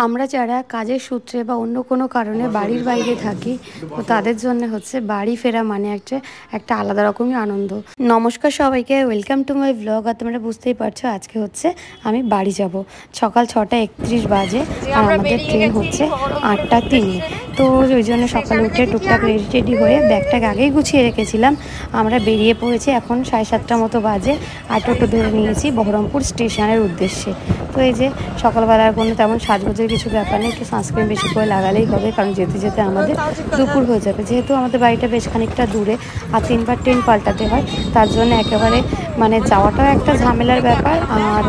আমরা যারা কাজের সূত্রে বা অন্য কোনো কারণে বাড়ির বাইরে থাকি, তো তাদের জন্য হচ্ছে বাড়ি ফেরা মানে একটা আলাদা রকমই আনন্দ। নমস্কার সবাইকে, ওয়েলকাম টু মাই ব্লগ। আর তোমরা বুঝতেই পারছো আজকে হচ্ছে আমি বাড়ি যাব। সকাল 6:31 বাজে আর আমাদের ট্রেন হচ্ছে 8:03। তো ওই জন্য সকালে উঠে টুকটাক রেডি হয়ে ব্যাগটাকে আগেই গুছিয়ে রেখেছিলাম। আমরা বেরিয়ে পড়েছি, এখন 7:30 মতো বাজে। আর টোটো ধরে নিয়েছি বহরমপুর স্টেশনের উদ্দেশ্যে। তো এই যে সকালবেলার কোনো তেমন সাজগোজের কিছু ব্যাপার নেই, একটু সানস্ক্রিন বেশি করে লাগালেই হবে, কারণ যেতে যেতে আমাদের দুপুর হয়ে যাবে। যেহেতু আমাদের বাড়িটা বেশ খানিকটা দূরে আর 3বার ট্রেন পাল্টাতে হয়, তার জন্য একেবারে যাওয়াটাও একটা ঝামেলার ব্যাপার, আর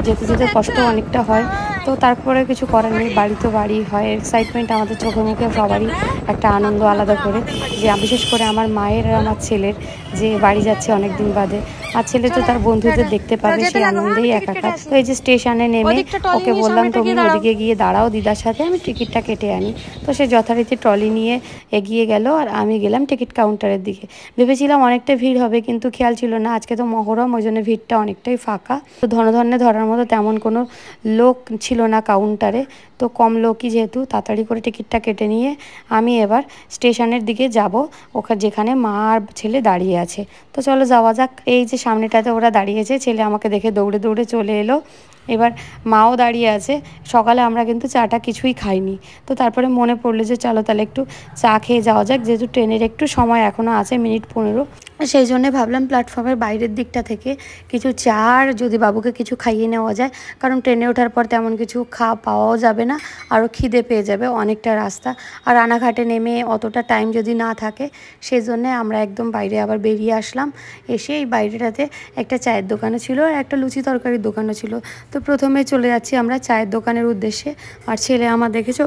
যেতে যেতে কষ্ট অনেকটা হয়। তো তারপরে কিছু করার নেই, বাড়ি তো বাড়ি হয়। এক্সাইটমেন্ট আমাদের চোখে মুখে সবারই একটা আনন্দ আলাদা করে, যে বিশেষ করে আমার মায়ের আর আমার ছেলের, যে বাড়ি যাচ্ছে অনেক দিন বাদে। আর ছেলে তো তার বন্ধুদের দেখতে পাবে, সেই আনন্দেই একাকার। তো এই যে স্টেশনে নেমে ওকে বললাম তুমি ওদিকে গিয়ে দাঁড়াও দিদার সাথে, আমি টিকিটটা কেটে আনি। তো সে যথারীতি ট্রলি নিয়ে এগিয়ে গেল আর আমি গেলাম টিকিট কাউন্টারের দিকে। ভেবেছিলাম অনেকটা ভিড় হবে, কিন্তু খেয়াল ছিল না আজকে তো মহরম, ওই জন্য ভিড়টা অনেকটাই ফাঁকা। তো ধনে ধরার মতো তেমন কোনো লোক ছিল না কাউন্টারে। তো কম লোকই যেহেতু, তাড়াতাড়ি করে টিকিটটা কেটে নিয়ে আমি এবার স্টেশনের দিকে যাব, ওখানে যেখানে মা আর ছেলে দাঁড়িয়ে আছে। তো চলো যাওয়া যাক। এই যে সামনেটাতে ওরা দাঁড়িয়েছে, ছেলে আমাকে দেখে দৌড়ে দৌড়ে চলে এলো। এবার মাও দাঁড়িয়ে আছে। সকালে আমরা কিন্তু চাটা কিছুই খাইনি। তো তারপরে মনে পড়লো যে চলো তাহলে একটু চা খেয়ে যাওয়া যাক, যেহেতু ট্রেনের একটু সময় এখনও আছে, মিনিট 15। সেই জন্যে ভাবলাম প্ল্যাটফর্মের বাইরের দিকটা থেকে কিছু চা আর যদি বাবুকে কিছু খাইয়ে নেওয়া যায়, কারণ ট্রেনে ওঠার পর তেমন কিছু পাওয়াও যাবে না, আরও খিদে পেয়ে যাবে অনেকটা রাস্তা। আর রানাঘাটে নেমে অতটা টাইম যদি না থাকে, সেই জন্যে আমরা একদম বাইরে আবার বেরিয়ে আসলাম। এসে এই বাইরেটাতে একটা চায়ের দোকানও ছিল আর একটা লুচি তরকারির দোকানও ছিল। তো প্রথমে চলে যাচ্ছি আমরা চায়ের দোকানের উদ্দেশ্যে। আর ছেলে আমার দেখেছো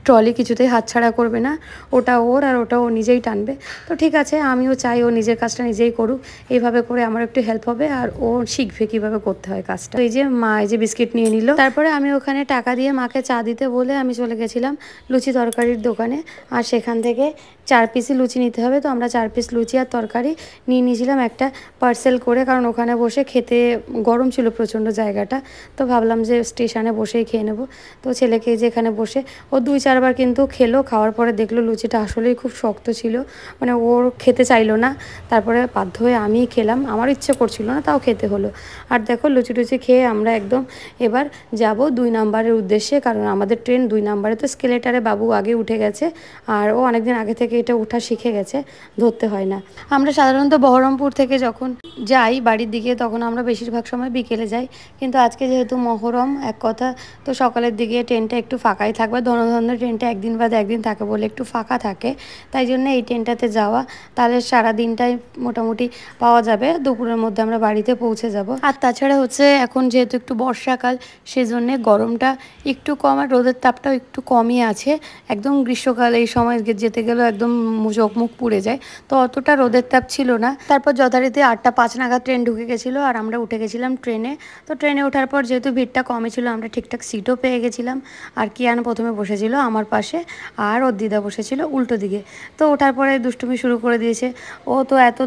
ট্রলি কিছুতেই হাতছাড়া করবে না, ওটা ওর আর ওটা ও নিজেই টানবে। তো ঠিক আছে, আমিও চাই ও নিজের কাজটা নিজেই করুক, এইভাবে করে আমার একটু হেল্প হবে আর ও শিখবে কীভাবে করতে হয় কাজটা। এই যে মা এই যে বিস্কিট নিয়ে নিল, তারপরে আমি ওখানে টাকা দিয়ে মাকে চা দিতে বলে আমি চলে গেছিলাম লুচি তরকারির দোকানে। আর সেখান থেকে 4 পিসই লুচি নিতে হবে, তো আমরা 4 পিস লুচি আর তরকারি নিয়ে নিয়েছিলাম একটা পার্সেল করে, কারণ ওখানে বসে খেতে গরম ছিল প্রচণ্ড জায়গাটা। তো ভাবলাম যে স্টেশনে বসেই খেয়ে নেবো। তো ছেলেকে যে এখানে বসে ও 2-4 বার কিন্তু খেলো, খাওয়ার পরে দেখলো লুচিটা আসলেই খুব শক্ত ছিল, ওর খেতে চাইলো না। তারপরে বাধ্য হয়ে আমিই খেলাম, আমার ইচ্ছে করছিল না, তাও খেতে হলো। আর দেখো লুচি টুচি খেয়ে আমরা একদম এবার যাব 2 নাম্বারের উদ্দেশ্যে, কারণ আমাদের ট্রেন 2 নাম্বারে। তো স্কেলেটারে বাবু আগে উঠে গেছে, আর ও অনেকদিন আগে থেকে এটা ওঠা শিখে গেছে, ধরতে হয় না। আমরা সাধারণত বহরমপুর থেকে যখন যাই বাড়ির দিকে, তখন আমরা বেশিরভাগ সময় বিকেলে যাই, কিন্তু আজকে যেহেতু মহরম এক কথা, তো সকালের দিকে ট্রেনটা একটু ফাঁকাই থাকবে। ধনধন্য ট্রেনটা একদিন বাদে একদিন থাকে বলে একটু ফাঁকা থাকে, তাই জন্য এই ট্রেনটাতে যাওয়া। তাহলে সারা দিনটাই মোটামুটি পাওয়া যাবে, দুপুরের মধ্যে আমরা বাড়িতে পৌঁছে যাব। আর তাছাড়া হচ্ছে এখন যেহেতু একটু বর্ষাকাল, সেজন্যে গরমটা একটু কম আর রোদের তাপটাও একটু কমই আছে। একদম গ্রীষ্মকাল এই সময় যেতে গেলেও একদম চোখ মুখ পুড়ে যায়, তো অতটা রোদের তাপ ছিল না। তারপর যথারীতি 8:05 নাগাদ ট্রেন ঢুকে গেছিলো আর আমরা উঠে গেছিলাম ট্রেনে। তো ট্রেনে ওঠার পর যেহেতু ভিড়টা কমে ছিল, আমরা ঠিকঠাক সিটও পেয়ে গেছিলাম। আর কিয়ান প্রথমে বসেছিল আমার পাশে, আর ওর দিদা বসেছিল উল্টো দিকে। তো ওঠার পরে দুষ্টুমি শুরু করে দিয়েছে। ও তো এত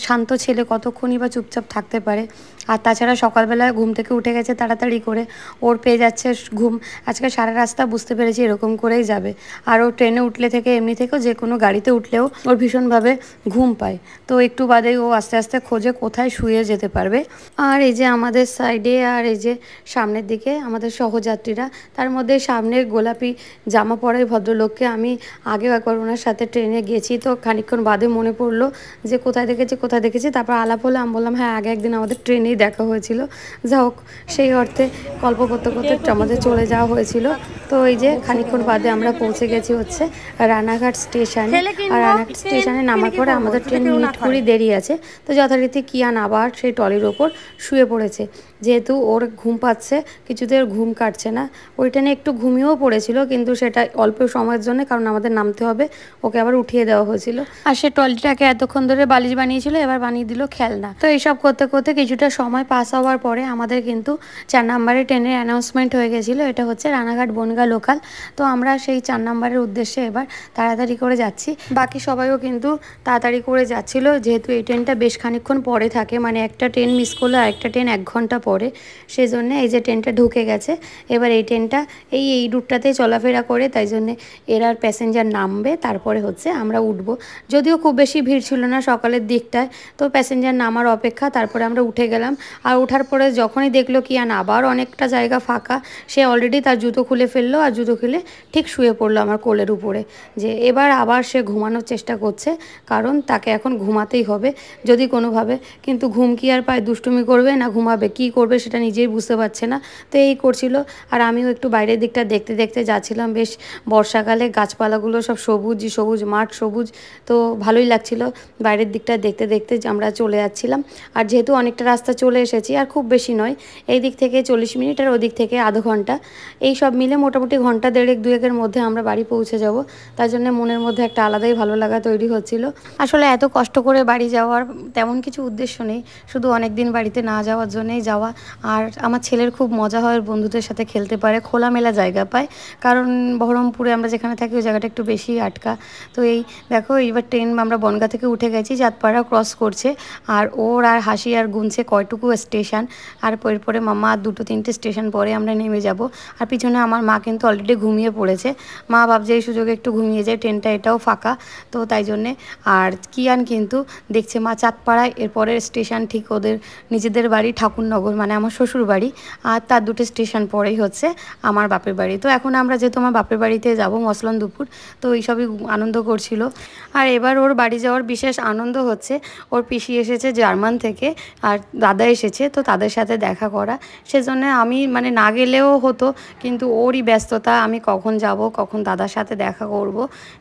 শান্ত ছেলে, কতক্ষণই বা চুপচাপ থাকতে পারে। আর তাছাড়া সকালবেলায় ঘুম থেকে উঠে গেছে তাড়াতাড়ি করে, ওর পেয়ে যাচ্ছে ঘুম। আজকে সারা রাস্তা বুঝতে পেরেছি এরকম করেই যাবে। আর ও ট্রেনে উঠলে থেকে এমনি থেকেও যে কোনো গাড়িতে উঠলেও ওর ভীষণভাবে ঘুম পায়। তো একটু বাদেই ও আস্তে আস্তে খোঁজে কোথায় শুয়ে যেতে পারবে। আর এই যে আমাদের সাইডে আর এই যে সামনের দিকে আমাদের সহযাত্রীরা, তার মধ্যে সামনের গোলাপি জামা পরা ভদ্রলোককে আমি আগেও একবার ওনার সাথে ট্রেনে গেছি। তো খানিকক্ষণ বাদে মনে পড়লো যে কোথায় দেখেছি। তারপর আলাপ হলো, আমি বললাম হ্যাঁ আগে একদিন আমাদের ট্রেনেই দেখা হয়েছিল। যা হোক, সেই অর্থে গল্প করতে করতে আমাদের চলে যাওয়া হয়েছিল। তো এই যে খানিকক্ষণ বাদে আমরা পৌঁছে গেছি হচ্ছে রানাঘাট স্টেশনে। আর রানাঘাট স্টেশনে নামার পরে আমাদের ট্রেন মিনিট কুড়ি দেরি আছে। তো যথারীতি কিয়ান আবার সেই ট্রলির ওপর শুয়ে পড়েছে, যেহেতু ওর ঘুম পাচ্ছে, কিছুতে ওর ঘুম কাটছে না। ওই ট্রেনে একটু ঘুমিয়েও পড়েছিল, কিন্তু সেটা অল্প সময়ের জন্য, কারণ আমাদের নামতে হবে, ওকে আবার উঠিয়ে দেওয়া হয়েছিল। আর সে ট্রলিটাকে এতক্ষণ ধরে বালিশ বানিয়েছিল, এবার বানিয়ে দিল খেলনা। তো এইসব করতে করতে কিছুটা সময় পাস হওয়ার পরে আমাদের কিন্তু 4 নম্বরের ট্রেনের অ্যানাউন্সমেন্ট হয়ে গেছিলো, এটা হচ্ছে রানাঘাট বনগাঁ লোকাল। তো আমরা সেই 4 নম্বরের উদ্দেশ্যে এবার তাড়াতাড়ি করে যাচ্ছি। বাকি সবাইও কিন্তু তাড়াতাড়ি করে যাচ্ছিল, যেহেতু এই ট্রেনটা বেশ খানিকক্ষণ পরে থাকে, একটা ট্রেন মিস করলে আরেকটা ট্রেন 1 ঘন্টা পড়ে, সেই জন্যে এই যে ট্রেনটা ঢুকে গেছে। এবার এই ট্রেনটা এই রুটটাতেই চলাফেরা করে, তাই জন্যে এর আর প্যাসেঞ্জার নামবে, তারপরে হচ্ছে আমরা উঠবো। যদিও খুব বেশি ভিড় ছিল না সকালের দিকটায়, তো প্যাসেঞ্জার নামার অপেক্ষা, তারপরে আমরা উঠে গেলাম। আর ওঠার পরে যখনই দেখলো কিয়ান আবার অনেকটা জায়গা ফাঁকা, সে অলরেডি তার জুতো খুলে ফেললো, আর জুতো খুলে ঠিক শুয়ে পড়লো আমার কোলের উপরে, যে এবার আবার সে ঘুমানোর চেষ্টা করছে, কারণ তাকে এখন ঘুমাতেই হবে যদি কোনোভাবে। কিন্তু ঘুম কি আর পায়, দুষ্টুমি করবে না ঘুমাবে, কি করবে সেটা নিজেই বুঝতে পারছে না। তো এই করছিল, আর আমিও একটু বাইরের দিকটা দেখতে দেখতে যাচ্ছিলাম। বেশ বর্ষাকালে গাছপালাগুলো সব সবুজ সবুজ, মাঠ সবুজ, তো ভালোই লাগছিল বাইরের দিকটা দেখতে দেখতে আমরা চলে যাচ্ছিলাম। আর যেহেতু অনেকটা রাস্তা চলে এসেছি, আর খুব বেশি নয়, এই দিক থেকে 40 মিনিট আর ওদিক থেকে আধা ঘন্টা, এই সব মিলে মোটামুটি ঘন্টা দেড়েক দুয়েকের মধ্যে আমরা বাড়ি পৌঁছে যাব। তার জন্য মনের মধ্যে একটা আলাদাই ভালো লাগা তৈরি হচ্ছিল। আসলে এত কষ্ট করে বাড়ি যাওয়ার তেমন কিছু উদ্দেশ্য নেই, শুধু অনেক দিন বাড়িতে না যাওয়ার জন্যই যাওয়া। আর আমার ছেলের খুব মজা হয়, বন্ধুদের সাথে খেলতে পারে, খোলামেলা জায়গা পায়, কারণ বহরমপুরে আমরা যেখানে থাকি ওই জায়গাটা একটু বেশি আটকা। তো এই দেখো এইবার ট্রেন আমরা বনগাঁ থেকে উঠে গেছি, চাঁদপাড়া ক্রস করছে, আর ওর আর হাসি আর গুনছে কয়টুকু স্টেশন, আর এরপরে মামা আর 2-3টে স্টেশন পরে আমরা নেমে যাব। আর পিছনে আমার মা কিন্তু অলরেডি ঘুমিয়ে পড়েছে, মা ভাবছে এই সুযোগে একটু ঘুমিয়ে যায়, ট্রেনটা এটাও ফাঁকা, তো তাই জন্যে। আর কিয়ান কিন্তু দেখছে মা চাঁদপাড়ায়, এরপরের স্টেশন ঠিক ওদের নিজেদের বাড়ি ঠাকুরনগর, মানে আমার শ্বশুর বাড়ি, আর তার 2টে স্টেশন পরেই হচ্ছে আমার বাপের বাড়ি। তো এখন আমরা যেহেতু আমার বাপের বাড়িতে যাব মসলন দুপুর, তো এইসবই আনন্দ করছিল। আর এবার ওর বাড়ি যাওয়ার বিশেষ আনন্দ হচ্ছে, ওর পিসি এসেছে জার্মান থেকে, আর দাদা এসেছে, তো তাদের সাথে দেখা করা। সেজন্য আমি মানে না গেলেও হতো, কিন্তু ওরই ব্যস্ততা, আমি কখন যাব কখন দাদার সাথে দেখা করব,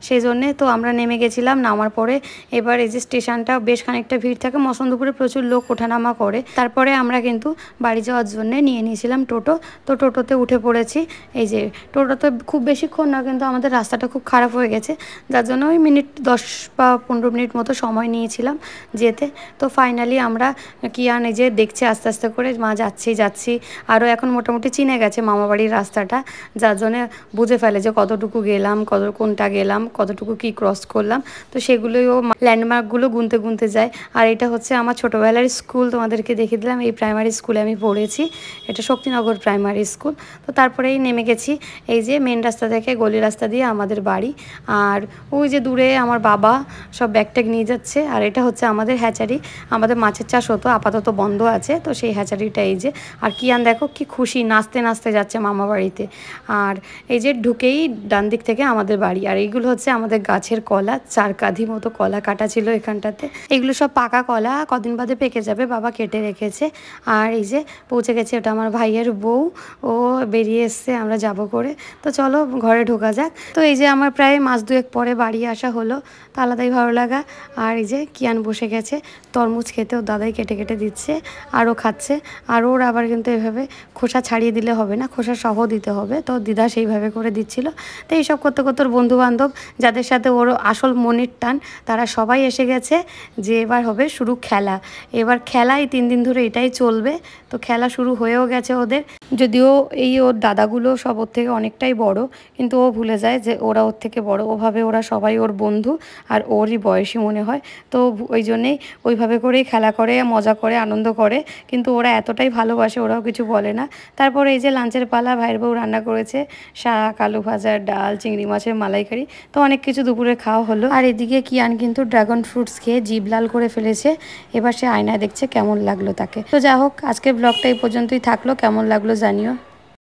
সেই জন্যে তো আমরা নেমে গেছিলাম। নামার পরে এবার এই যে স্টেশনটা বেশ খানিকটা ভিড় থাকে, মসন্দপুরে প্রচুর লোক ওঠানামা করে। তারপরে আমরা কিন্তু বাড়ি যাওয়ার জন্য নিয়ে নিয়েছিলাম টোটো, তো টোটোতে উঠে পড়েছি। এই যে টোটোতে খুব বেশিক্ষণ না, কিন্তু আমাদের রাস্তাটা খুব খারাপ হয়ে গেছে, যার জন্য ওই মিনিট 10 বা 15 মিনিট মতো সময় নিয়েছিলাম যেতে। তো ফাইনালি আমরা কিয়ান এই যে দেখছে আস্তে আস্তে করে, মা যাচ্ছি, আরও এখন মোটামুটি চিনে গেছে মামাবাড়ির রাস্তাটা, যার জন্যে বুঝে ফেলে যে কতটুকু গেলাম, কোনটা গেলাম, কতটুকু কি ক্রস করলাম, তো সেগুলোই ও ল্যান্ডমার্কগুলো গুনতে যায়। আর এটা হচ্ছে আমার ছোটোবেলার স্কুল, তোমাদেরকে দেখিয়ে দিলাম, এই প্রাইমারি স্কুলে আমি পড়েছি, এটা শক্তিনগর প্রাইমারি স্কুল। তো তারপরেই নেমে গেছি এই যে মেন রাস্তা থেকে গলি রাস্তা দিয়ে আমাদের বাড়ি। আর ওই যে দূরে আমার বাবা সব ব্যাগ ট্যাগ নিয়ে যাচ্ছে, আর এটা হচ্ছে আমাদের হ্যাচারি, আমাদের মাছের চাষ হতো, আপাতত বন্ধ আছে, তো সেই হ্যাচারিটা এই যে। আর কিয়ান দেখো কি খুশি, নাচতে নাচতে যাচ্ছে মামা বাড়িতে। আর এই যে ঢুকেই ডান দিক থেকে আমাদের বাড়ি, আর এইগুলো হচ্ছে আমাদের গাছের কলা, 4 কাঁধি মতো কলা কাটা ছিল এখানটাতে, এগুলো সব পাকা কলা, কদিন বাদে পেকে যাবে, বাবা কেটে রেখেছে। আর এই যে পৌঁছে গেছে, ওটা আমার ভাইয়ের বউ, ও বেরিয়ে এসছে, আমরা যাব করে। তো চলো ঘরে ঢোকা যাক। তো এই যে আমার প্রায় মাস 2 পরে বাড়ি আসা হলো, তো আলাদাই ভালো লাগা। আর এই যে কিয়ান বসে গেছে তরমুজ খেতে, ওর দাদাই কেটে কেটে দিচ্ছে, আরও খাচ্ছে। আর ওর আবার কিন্তু এভাবে খোসা ছাড়িয়ে দিলে হবে না, খোসা সহ দিতে হবে, তো দিদা সেইভাবে করে দিচ্ছিল। তো এইসব করতে করতে ওর বন্ধুবান্ধব যাদের সাথে ওর আসল মনের টান, তারা সবাই এসে গেছে, যে এবার হবে শুরু খেলা। এবার খেলাই 3 দিন ধরে এটাই চলবে, তো খেলা শুরু হয়েও গেছে ওদের। যদিও এই ওর দাদাগুলো সব ওর থেকে অনেকটাই বড়, কিন্তু ও ভুলে যায় যে ওরা ওর থেকে বড়, ওভাবে ওরা সবাই ওর বন্ধু আর ওরই বয়সী মনে হয়। তো ওই জন্যেই ওইভাবে করেই খেলা করে, মজা করে, আনন্দ করে, কিন্তু ওরা এতটাই ভালোবাসে, ওরাও কিছু বলে না। তারপর এই যে লাঞ্চের পালা, ভাইয়ের বউ রান্না করেছে শাক, আলু ভাজা, ডাল, চিংড়ি মাছের মালাইকারি, তো অনেক কিছু দুপুরে খাওয়া হলো। আর এদিকে কিয়ান কিন্তু ড্রাগন ফ্রুটস খেয়ে জিভ লাল করে ফেলেছে, এবার সে আয়নায় দেখছে কেমন লাগলো তাকে। তো যা হোক, আজকের ব্লগটা এই পর্যন্তই থাকলো, কেমন লাগলো জানিও।